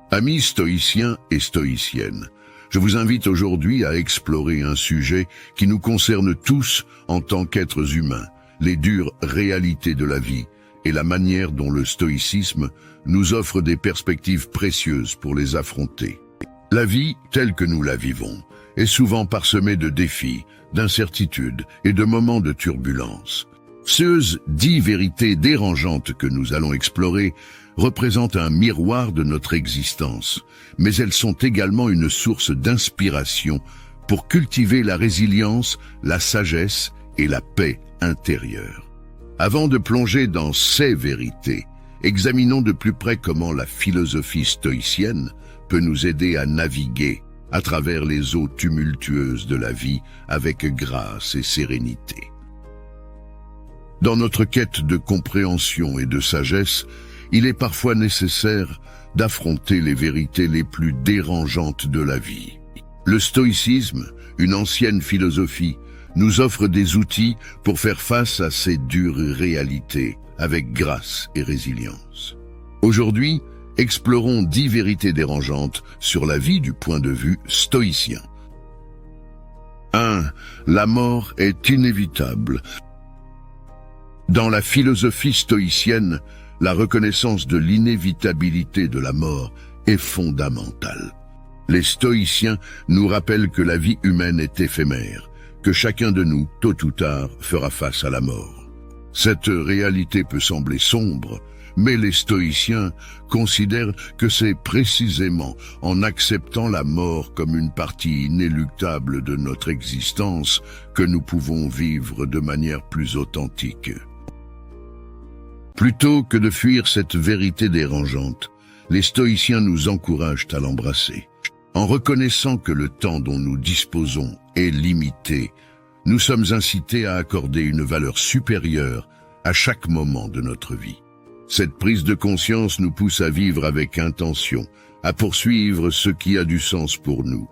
Amis stoïciens et stoïciennes, je vous invite aujourd'hui à explorer un sujet qui nous concerne tous en tant qu'êtres humains, les dures réalités de la vie et la manière dont le stoïcisme nous offre des perspectives précieuses pour les affronter. La vie, telle que nous la vivons, est souvent parsemée de défis, d'incertitudes et de moments de turbulence. Ces 10 vérités dérangeantes que nous allons explorer représentent un miroir de notre existence, mais elles sont également une source d'inspiration pour cultiver la résilience, la sagesse et la paix intérieure. Avant de plonger dans ces vérités, examinons de plus près comment la philosophie stoïcienne peut nous aider à naviguer à travers les eaux tumultueuses de la vie avec grâce et sérénité. Dans notre quête de compréhension et de sagesse, il est parfois nécessaire d'affronter les vérités les plus dérangeantes de la vie. Le stoïcisme, une ancienne philosophie, nous offre des outils pour faire face à ces dures réalités avec grâce et résilience. Aujourd'hui, explorons 10 vérités dérangeantes sur la vie du point de vue stoïcien. 1. La mort est inévitable. Dans la philosophie stoïcienne, la reconnaissance de l'inévitabilité de la mort est fondamentale. Les stoïciens nous rappellent que la vie humaine est éphémère, que chacun de nous, tôt ou tard, fera face à la mort. Cette réalité peut sembler sombre, mais les stoïciens considèrent que c'est précisément en acceptant la mort comme une partie inéluctable de notre existence que nous pouvons vivre de manière plus authentique. Plutôt que de fuir cette vérité dérangeante, les stoïciens nous encouragent à l'embrasser. En reconnaissant que le temps dont nous disposons est limité, nous sommes incités à accorder une valeur supérieure à chaque moment de notre vie. Cette prise de conscience nous pousse à vivre avec intention, à poursuivre ce qui a du sens pour nous.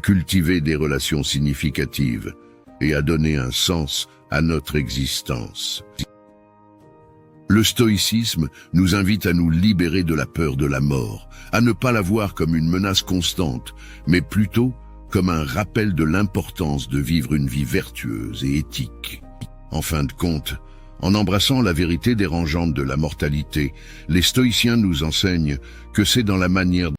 Cultiver des relations significatives et à donner un sens à notre existence. Le stoïcisme nous invite à nous libérer de la peur de la mort, à ne pas la voir comme une menace constante, mais plutôt comme un rappel de l'importance de vivre une vie vertueuse et éthique. En fin de compte, en embrassant la vérité dérangeante de la mortalité, les stoïciens nous enseignent que c'est dans la manière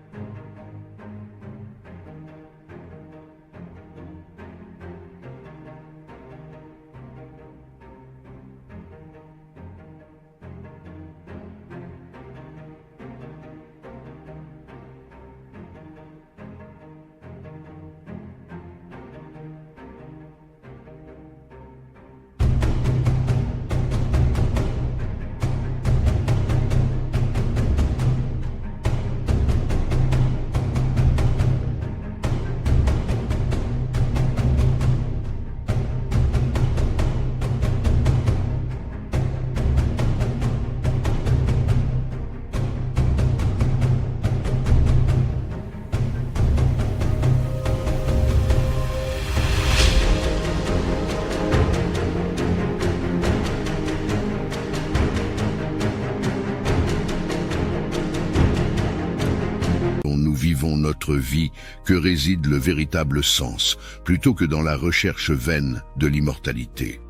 vivons notre vie que réside le véritable sens, plutôt que dans la recherche vaine de l'immortalité.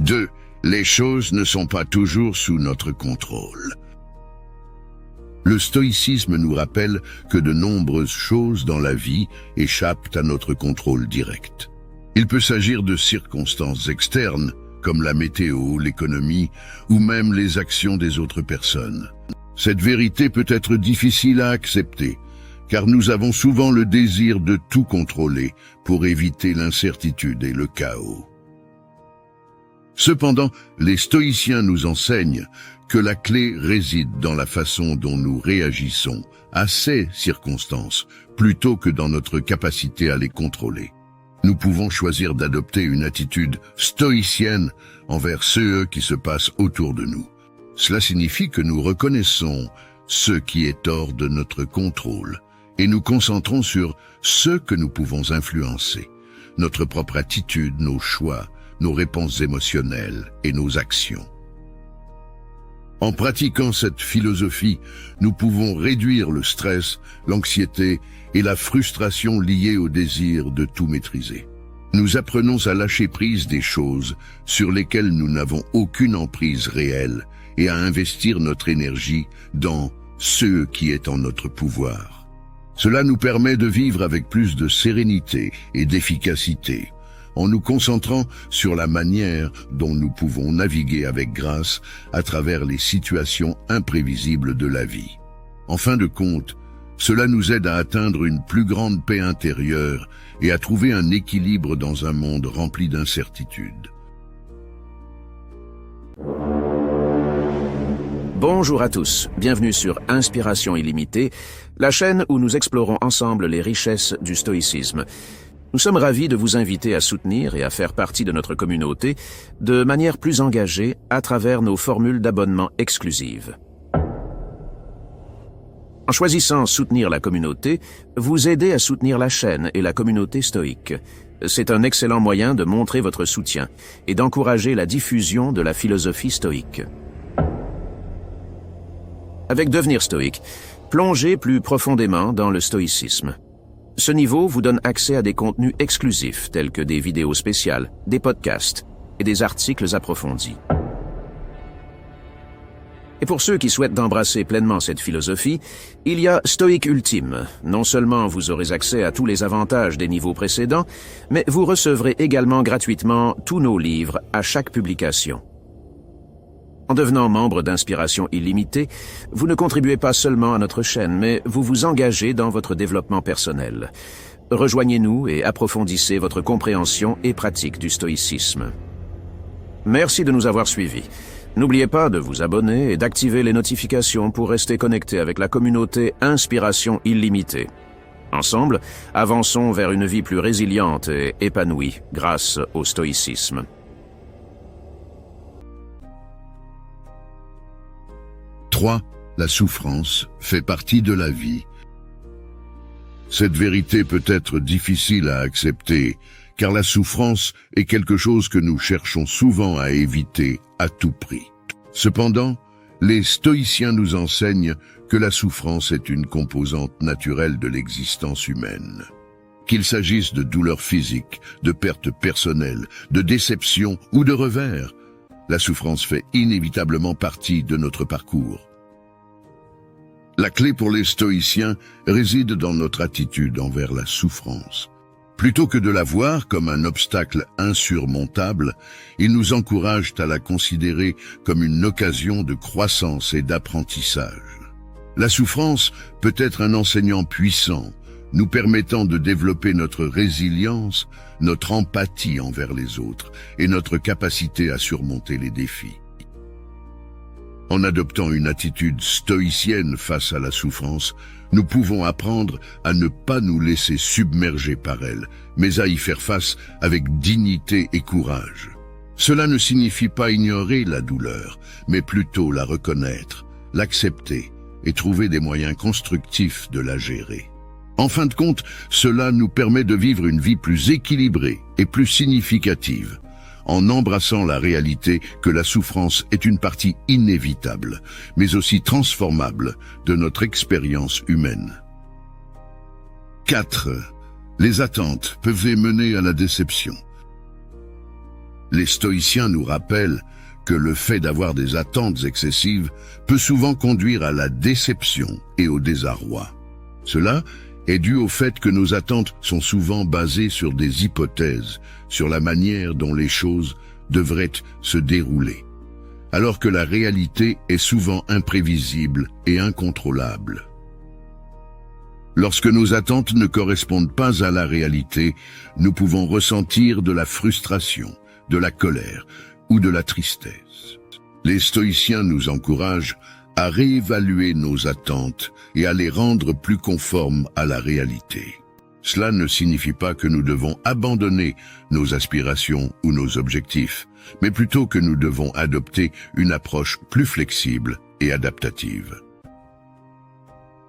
2. Les choses ne sont pas toujours sous notre contrôle. Le stoïcisme nous rappelle que de nombreuses choses dans la vie échappent à notre contrôle direct. Il peut s'agir de circonstances externes, comme la météo, l'économie, ou même les actions des autres personnes. Cette vérité peut être difficile à accepter, car nous avons souvent le désir de tout contrôler pour éviter l'incertitude et le chaos. Cependant, les stoïciens nous enseignent que la clé réside dans la façon dont nous réagissons à ces circonstances, plutôt que dans notre capacité à les contrôler. Nous pouvons choisir d'adopter une attitude stoïcienne envers ceux qui se passent autour de nous. Cela signifie que nous reconnaissons ce qui est hors de notre contrôle et nous concentrons sur ce que nous pouvons influencer, notre propre attitude, nos choix, nos réponses émotionnelles et nos actions. En pratiquant cette philosophie, nous pouvons réduire le stress, l'anxiété et la frustration liées au désir de tout maîtriser. Nous apprenons à lâcher prise des choses sur lesquelles nous n'avons aucune emprise réelle et à investir notre énergie dans ce qui est en notre pouvoir. Cela nous permet de vivre avec plus de sérénité et d'efficacité, en nous concentrant sur la manière dont nous pouvons naviguer avec grâce à travers les situations imprévisibles de la vie. En fin de compte, cela nous aide à atteindre une plus grande paix intérieure et à trouver un équilibre dans un monde rempli d'incertitudes. Bonjour à tous, bienvenue sur Inspiration illimitée, la chaîne où nous explorons ensemble les richesses du stoïcisme. Nous sommes ravis de vous inviter à soutenir et à faire partie de notre communauté de manière plus engagée à travers nos formules d'abonnement exclusives. En choisissant soutenir la communauté, vous aidez à soutenir la chaîne et la communauté stoïque. C'est un excellent moyen de montrer votre soutien et d'encourager la diffusion de la philosophie stoïque. Avec Devenir stoïque, plongez plus profondément dans le stoïcisme. Ce niveau vous donne accès à des contenus exclusifs tels que des vidéos spéciales, des podcasts et des articles approfondis. Et pour ceux qui souhaitent d'embrasser pleinement cette philosophie, il y a Stoïque Ultime. Non seulement vous aurez accès à tous les avantages des niveaux précédents, mais vous recevrez également gratuitement tous nos livres à chaque publication. En devenant membre d'Inspiration illimitée, vous ne contribuez pas seulement à notre chaîne, mais vous vous engagez dans votre développement personnel. Rejoignez-nous et approfondissez votre compréhension et pratique du stoïcisme. Merci de nous avoir suivis. N'oubliez pas de vous abonner et d'activer les notifications pour rester connecté avec la communauté Inspiration illimitée. Ensemble, avançons vers une vie plus résiliente et épanouie grâce au stoïcisme. La souffrance fait partie de la vie. Cette vérité peut être difficile à accepter, car la souffrance est quelque chose que nous cherchons souvent à éviter à tout prix. Cependant, les stoïciens nous enseignent que la souffrance est une composante naturelle de l'existence humaine. Qu'il s'agisse de douleurs physiques, de pertes personnelles, de déceptions ou de revers, la souffrance fait inévitablement partie de notre parcours. La clé pour les stoïciens réside dans notre attitude envers la souffrance. Plutôt que de la voir comme un obstacle insurmontable, ils nous encouragent à la considérer comme une occasion de croissance et d'apprentissage. La souffrance peut être un enseignant puissant, nous permettant de développer notre résilience, notre empathie envers les autres et notre capacité à surmonter les défis. En adoptant une attitude stoïcienne face à la souffrance, nous pouvons apprendre à ne pas nous laisser submerger par elle, mais à y faire face avec dignité et courage. Cela ne signifie pas ignorer la douleur, mais plutôt la reconnaître, l'accepter et trouver des moyens constructifs de la gérer. En fin de compte, cela nous permet de vivre une vie plus équilibrée et plus significative, en embrassant la réalité que la souffrance est une partie inévitable, mais aussi transformable de notre expérience humaine. 4. Les attentes peuvent mener à la déception. Les stoïciens nous rappellent que le fait d'avoir des attentes excessives peut souvent conduire à la déception et au désarroi. Cela est dû au fait que nos attentes sont souvent basées sur des hypothèses, sur la manière dont les choses devraient se dérouler, alors que la réalité est souvent imprévisible et incontrôlable. Lorsque nos attentes ne correspondent pas à la réalité, nous pouvons ressentir de la frustration, de la colère ou de la tristesse. Les stoïciens nous encouragent à réévaluer nos attentes et à les rendre plus conformes à la réalité. Cela ne signifie pas que nous devons abandonner nos aspirations ou nos objectifs, mais plutôt que nous devons adopter une approche plus flexible et adaptative.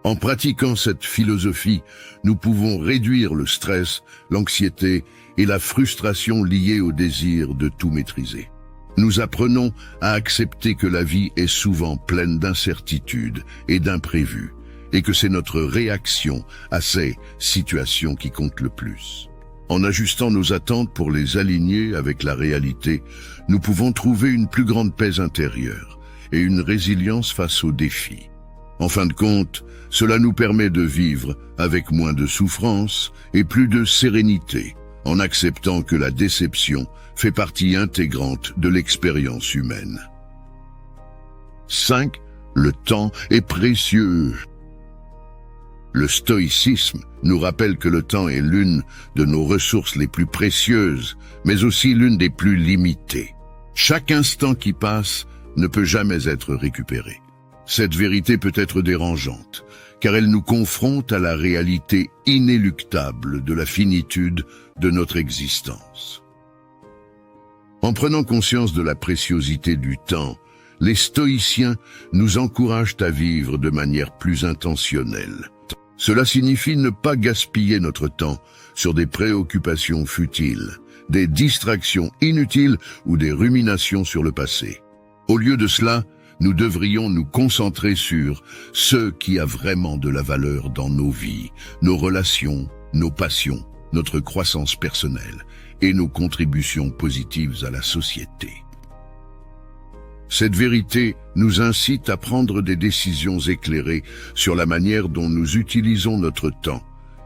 En pratiquant cette philosophie, nous pouvons réduire le stress, l'anxiété et la frustration liées au désir de tout maîtriser. Nous apprenons à accepter que la vie est souvent pleine d'incertitudes et d'imprévus, et que c'est notre réaction à ces situations qui compte le plus. En ajustant nos attentes pour les aligner avec la réalité, nous pouvons trouver une plus grande paix intérieure et une résilience face aux défis. En fin de compte, cela nous permet de vivre avec moins de souffrance et plus de sérénité, en acceptant que la déception fait partie intégrante de l'expérience humaine. 5. Le temps est précieux. Le stoïcisme nous rappelle que le temps est l'une de nos ressources les plus précieuses, mais aussi l'une des plus limitées. Chaque instant qui passe ne peut jamais être récupéré. Cette vérité peut être dérangeante, car elle nous confronte à la réalité inéluctable de la finitude de notre existence. En prenant conscience de la préciosité du temps, les stoïciens nous encouragent à vivre de manière plus intentionnelle. Cela signifie ne pas gaspiller notre temps sur des préoccupations futiles, des distractions inutiles ou des ruminations sur le passé. Au lieu de cela, nous devrions nous concentrer sur ce qui a vraiment de la valeur dans nos vies, nos relations, nos passions, notre croissance personnelle et nos contributions positives à la société. Cette vérité nous incite à prendre des décisions éclairées sur la manière dont nous utilisons notre temps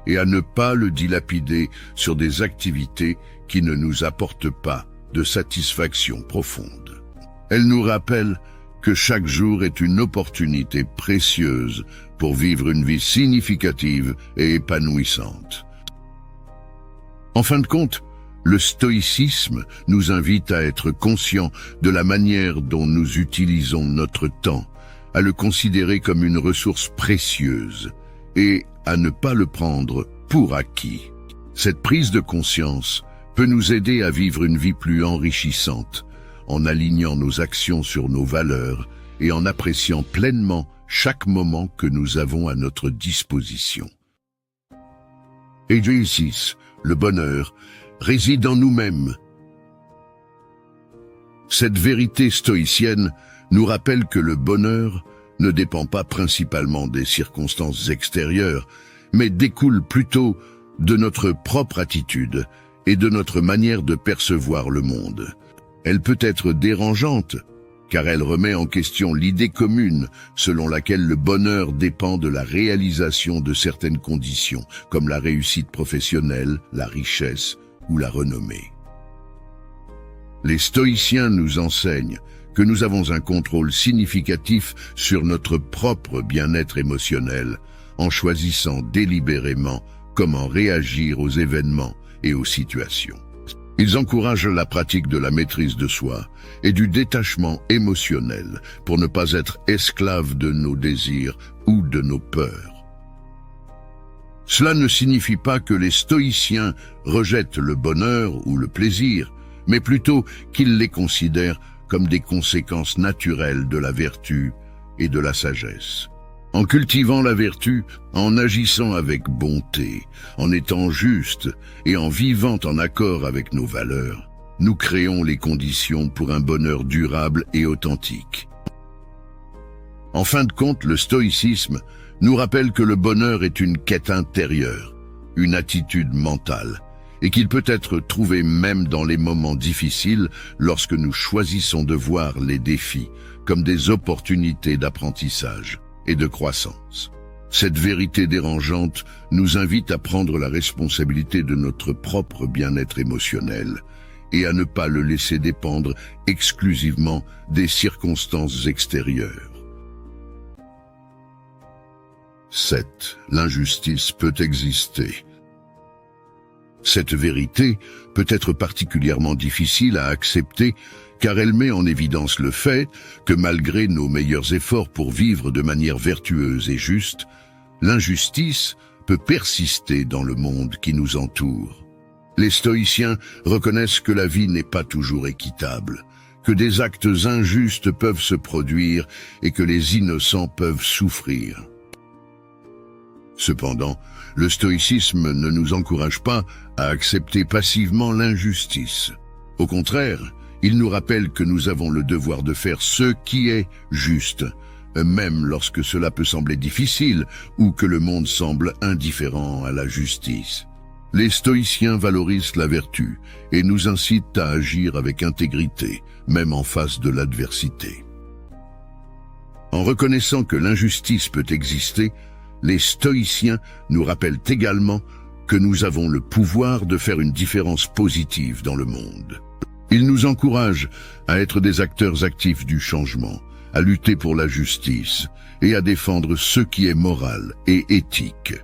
et à ne pas le dilapider sur des activités qui ne nous apportent pas de satisfaction profonde. Elle nous rappelle que chaque jour est une opportunité précieuse pour vivre une vie significative et épanouissante. En fin de compte, le stoïcisme nous invite à être conscients de la manière dont nous utilisons notre temps, à le considérer comme une ressource précieuse et à ne pas le prendre pour acquis. Cette prise de conscience peut nous aider à vivre une vie plus enrichissante, en alignant nos actions sur nos valeurs et en appréciant pleinement chaque moment que nous avons à notre disposition. Adrien VI, le bonheur réside en nous-mêmes. Cette vérité stoïcienne nous rappelle que le bonheur ne dépend pas principalement des circonstances extérieures, mais découle plutôt de notre propre attitude et de notre manière de percevoir le monde. Elle peut être dérangeante, car elle remet en question l'idée commune selon laquelle le bonheur dépend de la réalisation de certaines conditions, comme la réussite professionnelle, la richesse ou la renommée. Les stoïciens nous enseignent que nous avons un contrôle significatif sur notre propre bien-être émotionnel en choisissant délibérément comment réagir aux événements et aux situations. Ils encouragent la pratique de la maîtrise de soi et du détachement émotionnel pour ne pas être esclaves de nos désirs ou de nos peurs. Cela ne signifie pas que les stoïciens rejettent le bonheur ou le plaisir, mais plutôt qu'ils les considèrent comme des conséquences naturelles de la vertu et de la sagesse. En cultivant la vertu, en agissant avec bonté, en étant juste et en vivant en accord avec nos valeurs, nous créons les conditions pour un bonheur durable et authentique. En fin de compte, le stoïcisme nous rappelle que le bonheur est une quête intérieure, une attitude mentale, et qu'il peut être trouvé même dans les moments difficiles lorsque nous choisissons de voir les défis comme des opportunités d'apprentissage et de croissance. Cette vérité dérangeante nous invite à prendre la responsabilité de notre propre bien-être émotionnel et à ne pas le laisser dépendre exclusivement des circonstances extérieures. 7. L'injustice peut exister. Cette vérité peut être particulièrement difficile à accepter car elle met en évidence le fait que malgré nos meilleurs efforts pour vivre de manière vertueuse et juste, l'injustice peut persister dans le monde qui nous entoure. Les stoïciens reconnaissent que la vie n'est pas toujours équitable, que des actes injustes peuvent se produire et que les innocents peuvent souffrir. Cependant, le stoïcisme ne nous encourage pas à accepter passivement l'injustice. Au contraire, il nous rappelle que nous avons le devoir de faire ce qui est juste, même lorsque cela peut sembler difficile ou que le monde semble indifférent à la justice. Les stoïciens valorisent la vertu et nous incitent à agir avec intégrité, même en face de l'adversité. En reconnaissant que l'injustice peut exister, les stoïciens nous rappellent également que nous avons le pouvoir de faire une différence positive dans le monde. Ils nous encouragent à être des acteurs actifs du changement, à lutter pour la justice et à défendre ce qui est moral et éthique.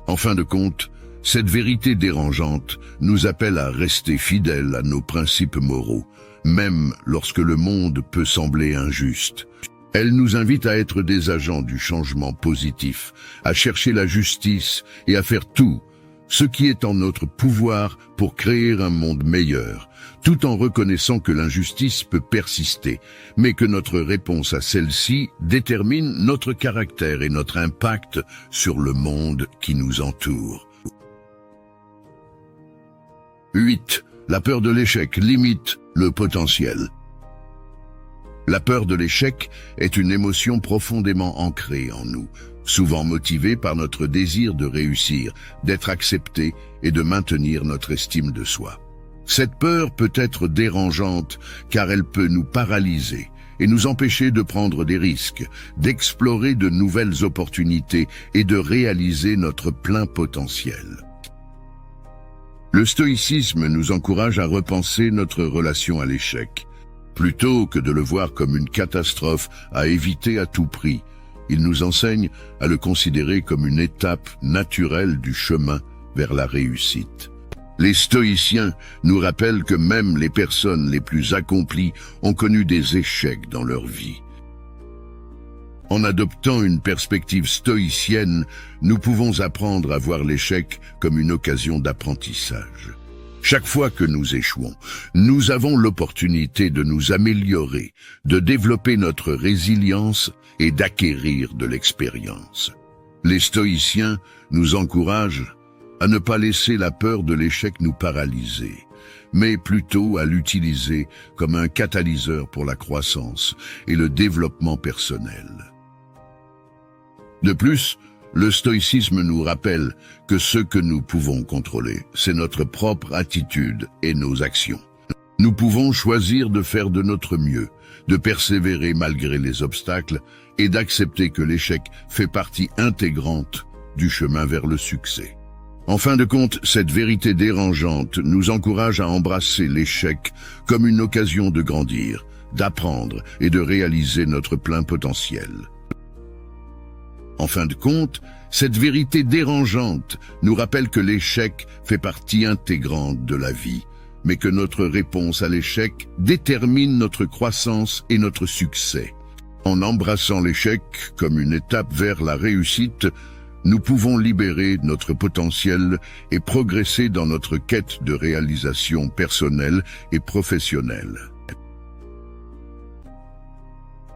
En fin de compte, cette vérité dérangeante nous appelle à rester fidèles à nos principes moraux, même lorsque le monde peut sembler injuste. Elle nous invite à être des agents du changement positif, à chercher la justice et à faire tout ce qui est en notre pouvoir pour créer un monde meilleur, tout en reconnaissant que l'injustice peut persister, mais que notre réponse à celle-ci détermine notre caractère et notre impact sur le monde qui nous entoure. 8. La peur de l'échec limite le potentiel. La peur de l'échec est une émotion profondément ancrée en nous, souvent motivée par notre désir de réussir, d'être accepté et de maintenir notre estime de soi. Cette peur peut être dérangeante car elle peut nous paralyser et nous empêcher de prendre des risques, d'explorer de nouvelles opportunités et de réaliser notre plein potentiel. Le stoïcisme nous encourage à repenser notre relation à l'échec. Plutôt que de le voir comme une catastrophe à éviter à tout prix, il nous enseigne à le considérer comme une étape naturelle du chemin vers la réussite. Les stoïciens nous rappellent que même les personnes les plus accomplies ont connu des échecs dans leur vie. En adoptant une perspective stoïcienne, nous pouvons apprendre à voir l'échec comme une occasion d'apprentissage. Chaque fois que nous échouons, nous avons l'opportunité de nous améliorer, de développer notre résilience et d'acquérir de l'expérience. Les stoïciens nous encouragent à ne pas laisser la peur de l'échec nous paralyser, mais plutôt à l'utiliser comme un catalyseur pour la croissance et le développement personnel. De plus, le stoïcisme nous rappelle que ce que nous pouvons contrôler, c'est notre propre attitude et nos actions. Nous pouvons choisir de faire de notre mieux, de persévérer malgré les obstacles et d'accepter que l'échec fait partie intégrante du chemin vers le succès. En fin de compte, cette vérité dérangeante nous encourage à embrasser l'échec comme une occasion de grandir, d'apprendre et de réaliser notre plein potentiel. En fin de compte, cette vérité dérangeante nous rappelle que l'échec fait partie intégrante de la vie, mais que notre réponse à l'échec détermine notre croissance et notre succès. En embrassant l'échec comme une étape vers la réussite, nous pouvons libérer notre potentiel et progresser dans notre quête de réalisation personnelle et professionnelle.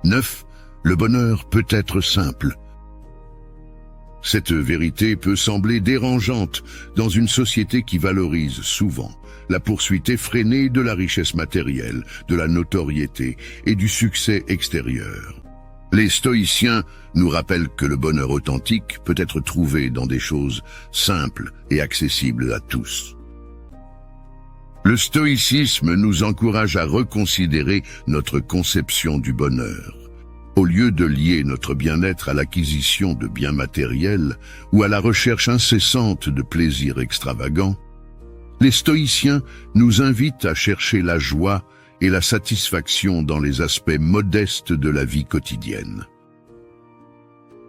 9. Le bonheur peut être simple. Cette vérité peut sembler dérangeante dans une société qui valorise souvent la poursuite effrénée de la richesse matérielle, de la notoriété et du succès extérieur. Les stoïciens nous rappellent que le bonheur authentique peut être trouvé dans des choses simples et accessibles à tous. Le stoïcisme nous encourage à reconsidérer notre conception du bonheur. Au lieu de lier notre bien-être à l'acquisition de biens matériels ou à la recherche incessante de plaisirs extravagants, les stoïciens nous invitent à chercher la joie et la satisfaction dans les aspects modestes de la vie quotidienne.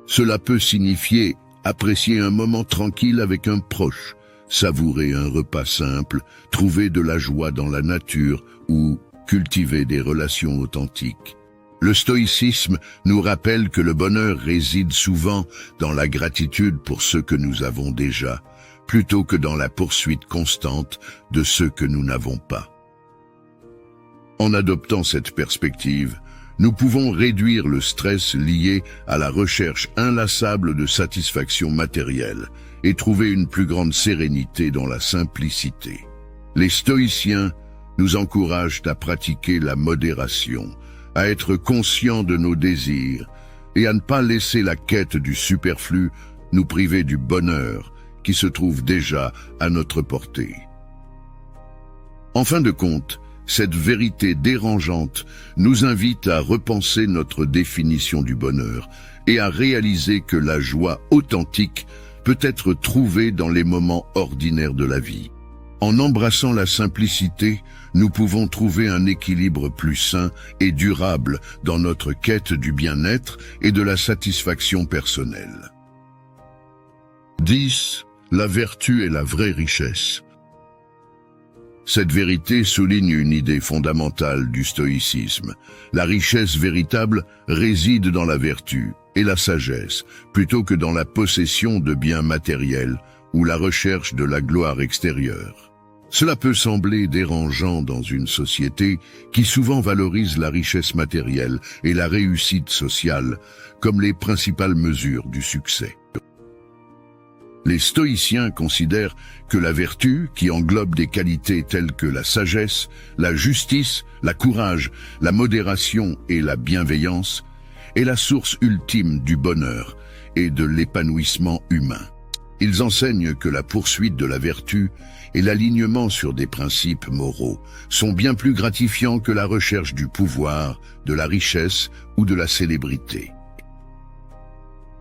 Cela peut signifier apprécier un moment tranquille avec un proche, savourer un repas simple, trouver de la joie dans la nature ou cultiver des relations authentiques. Le stoïcisme nous rappelle que le bonheur réside souvent dans la gratitude pour ce que nous avons déjà, plutôt que dans la poursuite constante de ce que nous n'avons pas. En adoptant cette perspective, nous pouvons réduire le stress lié à la recherche inlassable de satisfaction matérielle et trouver une plus grande sérénité dans la simplicité. Les stoïciens nous encouragent à pratiquer la modération, à être conscients de nos désirs et à ne pas laisser la quête du superflu nous priver du bonheur qui se trouve déjà à notre portée. En fin de compte, cette vérité dérangeante nous invite à repenser notre définition du bonheur et à réaliser que la joie authentique peut être trouvée dans les moments ordinaires de la vie. En embrassant la simplicité, nous pouvons trouver un équilibre plus sain et durable dans notre quête du bien-être et de la satisfaction personnelle. 10. La vertu est la vraie richesse. Cette vérité souligne une idée fondamentale du stoïcisme. La richesse véritable réside dans la vertu et la sagesse, plutôt que dans la possession de biens matériels ou la recherche de la gloire extérieure. Cela peut sembler dérangeant dans une société qui souvent valorise la richesse matérielle et la réussite sociale comme les principales mesures du succès. Les stoïciens considèrent que la vertu, qui englobe des qualités telles que la sagesse, la justice, la courage, la modération et la bienveillance, est la source ultime du bonheur et de l'épanouissement humain. Ils enseignent que la poursuite de la vertu et l'alignement sur des principes moraux sont bien plus gratifiants que la recherche du pouvoir, de la richesse ou de la célébrité.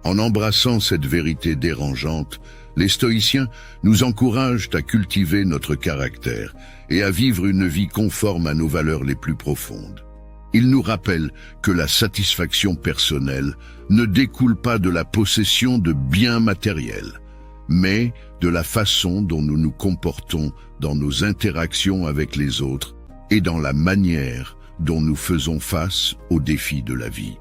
En embrassant cette vérité dérangeante, les stoïciens nous encouragent à cultiver notre caractère et à vivre une vie conforme à nos valeurs les plus profondes. Ils nous rappellent que la satisfaction personnelle ne découle pas de la possession de biens matériels, mais de la façon dont nous nous comportons dans nos interactions avec les autres et dans la manière dont nous faisons face aux défis de la vie.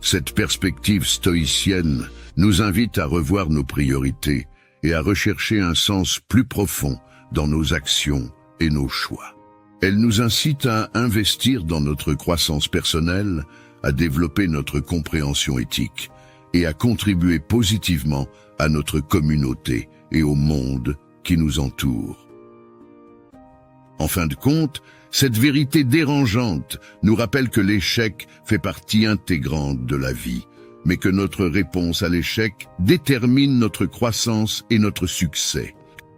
Cette perspective stoïcienne nous invite à revoir nos priorités et à rechercher un sens plus profond dans nos actions et nos choix. Elle nous incite à investir dans notre croissance personnelle, à développer notre compréhension éthique et à contribuer positivement à notre communauté et au monde qui nous entoure. En fin de compte, cette vérité dérangeante nous rappelle que l'échec fait partie intégrante de la vie, mais que notre réponse à l'échec détermine notre croissance et notre succès.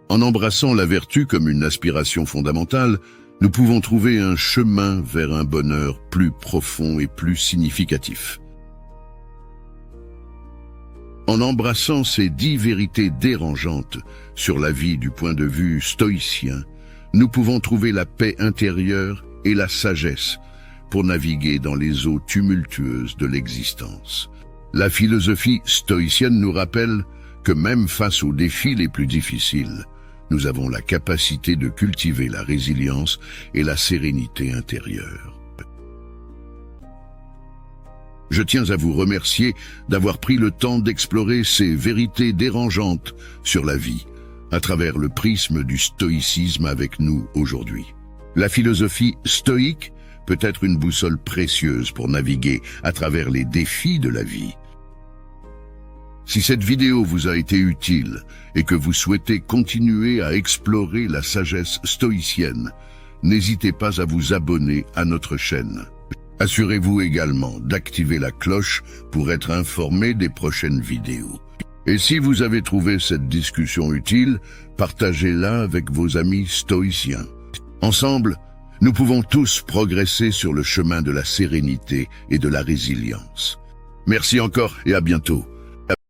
En embrassant la vertu comme une aspiration fondamentale, nous pouvons trouver un chemin vers un bonheur plus profond et plus significatif. En embrassant ces 10 vérités dérangeantes sur la vie du point de vue stoïcien, nous pouvons trouver la paix intérieure et la sagesse pour naviguer dans les eaux tumultueuses de l'existence. La philosophie stoïcienne nous rappelle que même face aux défis les plus difficiles, nous avons la capacité de cultiver la résilience et la sérénité intérieure. Je tiens à vous remercier d'avoir pris le temps d'explorer ces vérités dérangeantes sur la vie à travers le prisme du stoïcisme avec nous aujourd'hui. La philosophie stoïque peut être une boussole précieuse pour naviguer à travers les défis de la vie. Si cette vidéo vous a été utile et que vous souhaitez continuer à explorer la sagesse stoïcienne, n'hésitez pas à vous abonner à notre chaîne. Assurez-vous également d'activer la cloche pour être informé des prochaines vidéos. Et si vous avez trouvé cette discussion utile, partagez-la avec vos amis stoïciens. Ensemble, nous pouvons tous progresser sur le chemin de la sérénité et de la résilience. Merci encore et à bientôt.